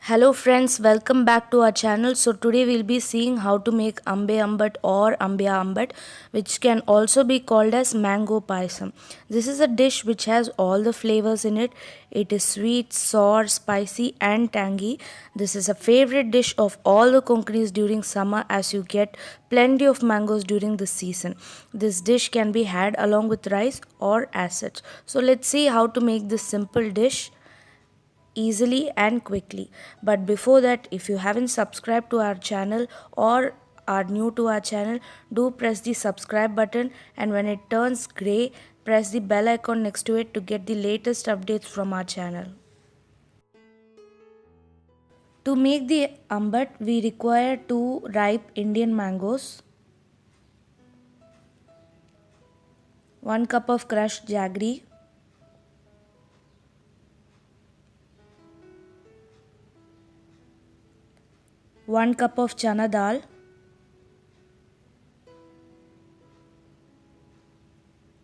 Hello friends, welcome back to our channel. So today we'll be seeing how to make ambe ambat or ambya ambat, which can also be called as mango payasam. This is a dish which has all the flavors in it. It is sweet, sour, spicy and tangy. This is a favorite dish of all the Konkanis during summer as you get plenty of mangoes during this season. This dish can be had along with rice or as such. So let's see how to make this simple dish easily and quickly. But before that, if you haven't subscribed to our channel or are new to our channel, do press the subscribe button, and when it turns gray, press the bell icon next to it to get the latest updates from our channel. To make the ambat, we require 2 ripe Indian mangoes, 1 cup of crushed jaggery, 1 cup of chana dal,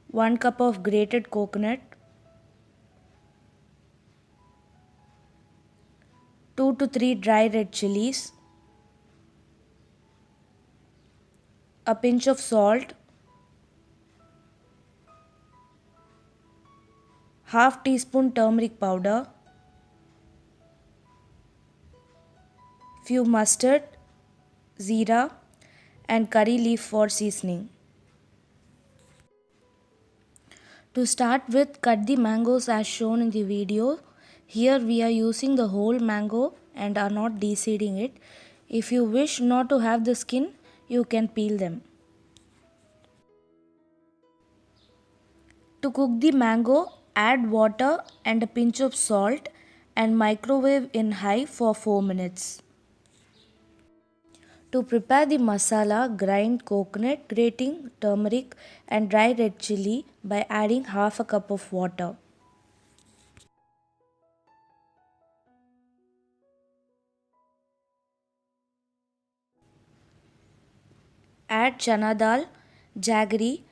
1 cup of grated coconut, 2 to 3 dry red chilies, a pinch of salt, half teaspoon turmeric powder, few mustard, zeera and curry leaf for seasoning. To start with, cut the mangoes as shown in the video. Here we are using the whole mango and are not de-seeding it. If you wish not to have the skin, you can peel them. To cook the mango, add water and a pinch of salt and microwave in high for 4 minutes. To prepare the masala, grind coconut, grating, turmeric and dry red chili by adding half a cup of water. Add chana dal, jaggery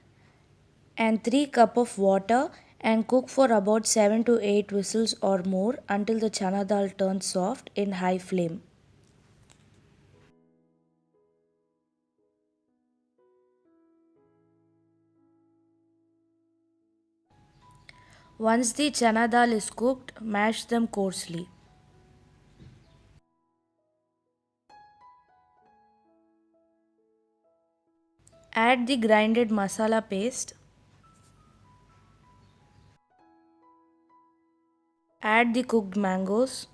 and 3 cup of water and cook for about 7 to 8 whistles or more until the chana dal turns soft in high flame. Once the chana dal is cooked, mash them coarsely. Add the grinded masala paste. Add the cooked mangoes.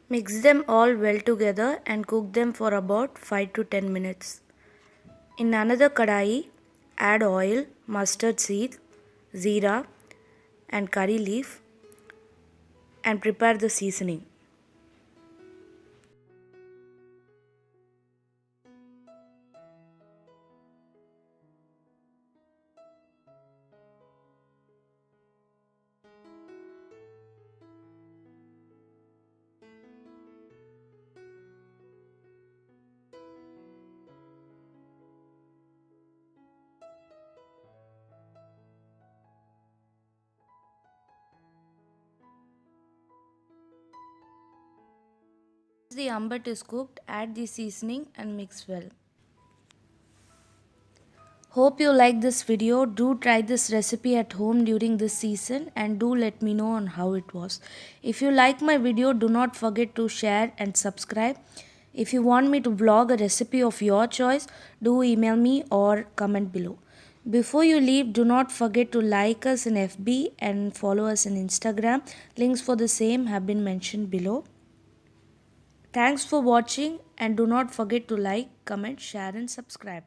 Mix them all well together and cook them for about 5 to 10 minutes. In another kadai, add oil, mustard seed, zeera and curry leaf and prepare the seasoning. Once the ambat is cooked, add the seasoning and mix well. Hope you like this video. Do try this recipe at home during this season and do let me know on how it was. If you like my video, do not forget to share and subscribe. If you want me to vlog a recipe of your choice, do email me or comment below. Before you leave, do not forget to like us in FB and follow us in Instagram. Links for the same have been mentioned below. Thanks for watching and do not forget to like, comment, share and subscribe.